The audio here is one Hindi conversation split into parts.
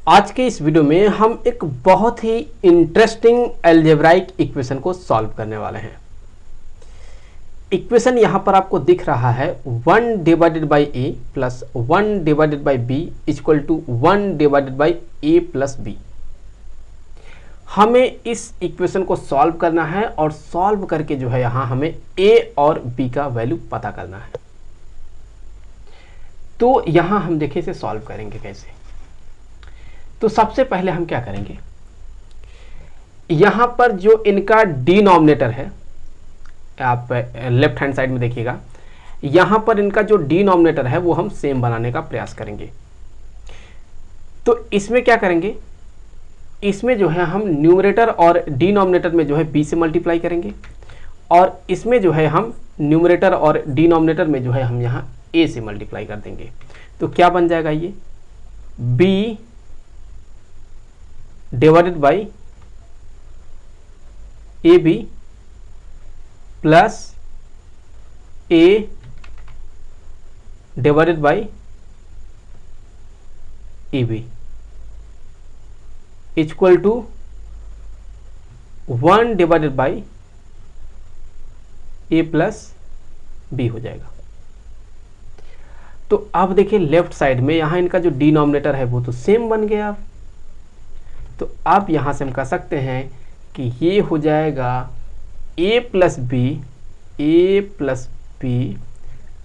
आज के इस वीडियो में हम एक बहुत ही इंटरेस्टिंग अलजेब्राइक इक्वेशन को सॉल्व करने वाले हैं। इक्वेशन यहां पर आपको दिख रहा है 1 divided by a plus 1 divided by b equal to 1 divided by a plus b. हमें इस इक्वेशन को सॉल्व करना है और सॉल्व करके जो है यहां हमें ए और बी का वैल्यू पता करना है। तो यहां हम देखिए इसे सॉल्व करेंगे कैसे। तो सबसे पहले हम क्या करेंगे, यहां पर जो इनका डिनोमिनेटर है, आप लेफ्ट हैंड साइड में देखिएगा, यहां पर इनका जो डिनोमिनेटर है वो हम सेम बनाने का प्रयास करेंगे। तो इसमें क्या करेंगे, इसमें जो है हम न्यूमरेटर और डिनोमिनेटर में जो है बी से मल्टीप्लाई करेंगे और इसमें जो है हम न्यूमरेटर और डिनोमिनेटर में जो है हम यहाँ ए से मल्टीप्लाई कर देंगे। तो क्या बन जाएगा, ये b divided by a b plus a divided by a b equal to 1 divided by a plus b हो जाएगा। तो अब देखिए लेफ्ट साइड में यहां इनका जो डिनोमिनेटर है वो तो सेम बन गया। तो आप यहां से हम कह सकते हैं कि ये हो जाएगा a plus b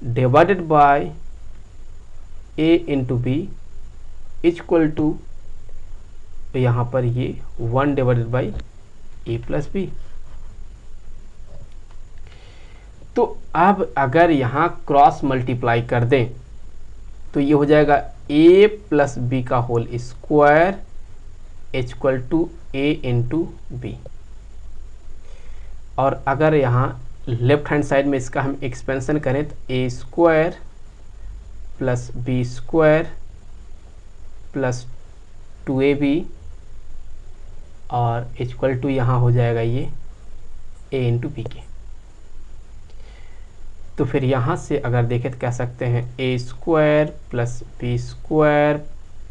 divided by a into b equal to यहां पर ये 1 divided by a plus b. तो अब अगर यहां क्रॉस मल्टीप्लाई कर दें तो ये हो जाएगा a प्लस बी का whole square equal to a into b. और अगर यहाँ लेफ्ट हैंड साइड में इसका हम एक्सपेंशन करें तो a square plus b square plus 2ab और इक्वल टू यहाँ हो जाएगा ये ए इंटू बी के। तो फिर यहाँ से अगर देखें तो कह सकते हैं a square plus b square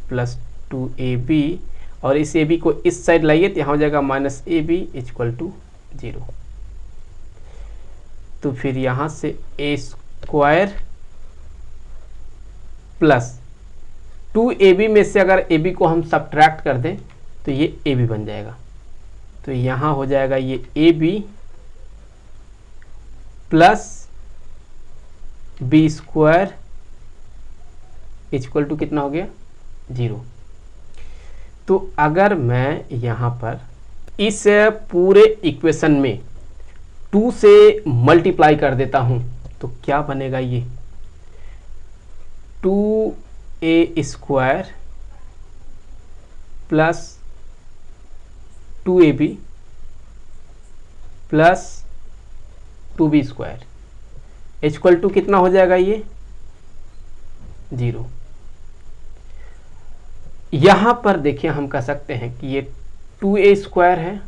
plus 2ab और इस ए बी को इस साइड लाइए तो यहाँ हो जाएगा minus a b equal to 0। तो फिर यहाँ से ए स्क्वायर प्लस 2ab में से अगर ए बी को हम सब्ट्रैक्ट कर दें तो ये ए बी बन जाएगा। तो यहाँ हो जाएगा ये a b plus b square equal to कितना हो गया 0। तो अगर मैं यहाँ पर इस पूरे इक्वेशन में 2 से मल्टीप्लाई कर देता हूँ तो क्या बनेगा, ये 2a square plus 2ab plus 2b square equal to कितना हो जाएगा, ये 0। यहां पर देखिए हम कह सकते हैं कि ये 2a स्क्वायर है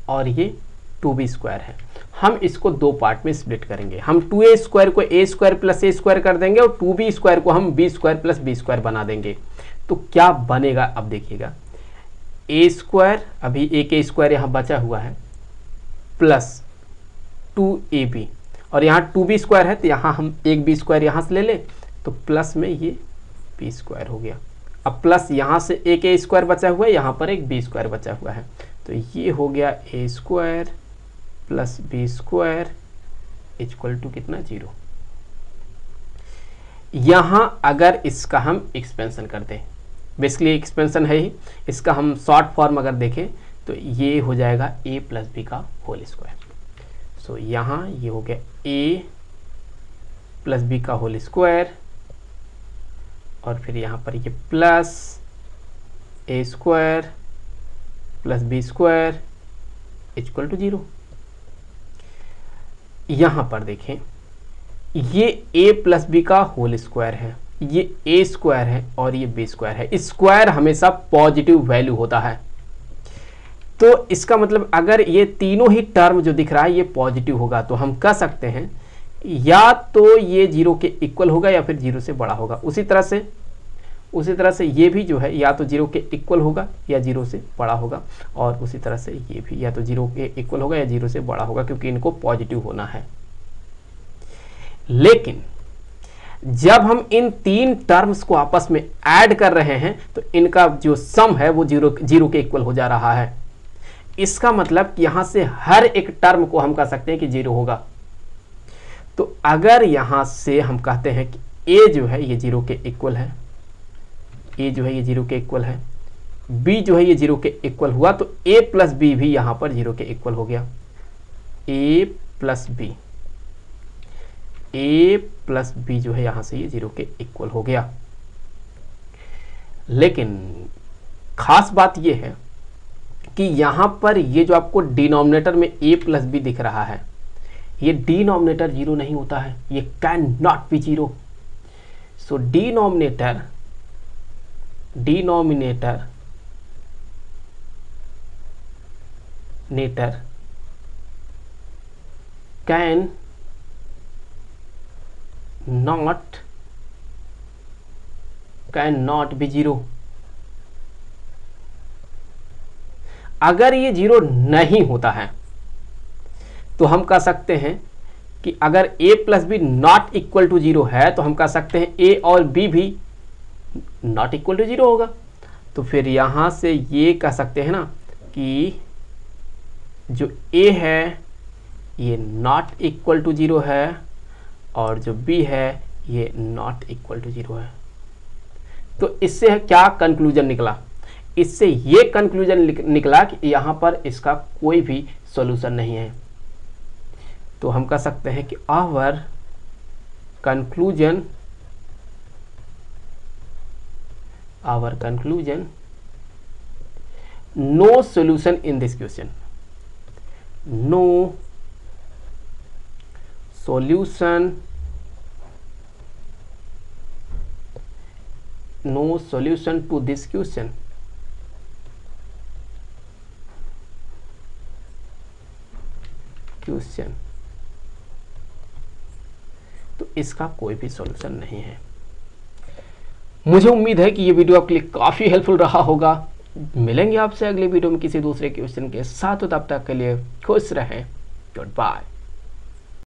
और ये 2b स्क्वायर है। हम इसको दो पार्ट में स्प्लिट करेंगे। हम 2a स्क्वायर को a square plus a square कर देंगे और 2b स्क्वायर को हम b square plus b square बना देंगे। तो क्या बनेगा, अब देखिएगा, a स्क्वायर, अभी एक a स्क्वायर यहाँ बचा हुआ है, प्लस 2ab और यहाँ 2b स्क्वायर है तो यहाँ हम एक b स्क्वायर यहाँ से ले लें तो प्लस में ये b स्क्वायर हो गया। अब प्लस यहाँ से एक ए स्क्वायर बचा हुआ है, यहाँ पर एक बी स्क्वायर बचा हुआ है, तो ये हो गया a square plus b square equal to कितना 0। यहाँ अगर इसका हम एक्सपेंशन कर दें, बेसिकली एक्सपेंशन है ही, इसका हम शॉर्ट फॉर्म अगर देखें तो ये हो जाएगा ए प्लस बी का होल स्क्वायर। सो यहाँ ये हो गया ए प्लस बी का होल स्क्वायर और फिर यहाँ पर ये plus a square plus b square equal to 0। यहाँ पर देखें ये a प्लस बी का होल स्क्वायर है, ये a स्क्वायर है और ये b स्क्वायर है। स्क्वायर हमेशा पॉजिटिव वैल्यू होता है, तो इसका मतलब अगर ये तीनों ही टर्म जो दिख रहा है ये पॉजिटिव होगा तो हम कह सकते हैं या तो ये 0 के इक्वल होगा या फिर 0 से बड़ा होगा। उसी तरह से उसी तरह से ये भी जो है या तो 0 के इक्वल होगा या 0 से बड़ा होगा, और उसी तरह से ये भी या तो 0 के इक्वल होगा या 0 से बड़ा होगा, क्योंकि इनको पॉजिटिव होना है। लेकिन जब हम इन तीन टर्म्स को आपस में ऐड कर रहे हैं तो इनका जो सम है वो 0 के इक्वल हो जा रहा है। इसका मतलब कि यहां से हर एक टर्म को हम कह सकते हैं कि 0 होगा। तो अगर यहां से हम कहते हैं कि a जो है ये 0 के इक्वल है, a जो है ये 0 के इक्वल है, b जो है ये 0 के इक्वल हुआ, तो a प्लस बी भी यहां पर 0 के इक्वल हो गया। a प्लस बी जो है यहां से ये 0 के इक्वल हो गया। लेकिन खास बात ये है कि यहां पर ये जो आपको डिनोमिनेटर में a प्लस बी दिख रहा है, ये डिनोमिनेटर 0 नहीं होता है, ये can not be 0। So denominator can not be 0। अगर ये 0 नहीं होता है तो हम कह सकते हैं कि अगर a plus b not equal to 0 है तो हम कह सकते हैं a और b भी नॉट इक्वल टू 0 होगा। तो फिर यहां से ये कह सकते हैं ना कि जो a है ये नॉट इक्वल टू 0 है और जो b है ये नॉट इक्वल टू 0 है। तो इससे क्या कंक्लूजन निकला? इससे ये कंक्लूजन निकला कि यहां पर इसका कोई भी सॉल्यूशन नहीं है। तो हम कह सकते हैं कि our conclusion no solution in this question, no solution to this question। तो इसका कोई भी सॉल्यूशन नहीं है। मुझे उम्मीद है कि ये वीडियो आपके लिए काफ़ी हेल्पफुल रहा होगा। मिलेंगे आपसे अगले वीडियो में किसी दूसरे क्वेश्चन के साथ, तो तब तक के लिए खुश रहें। Good bye.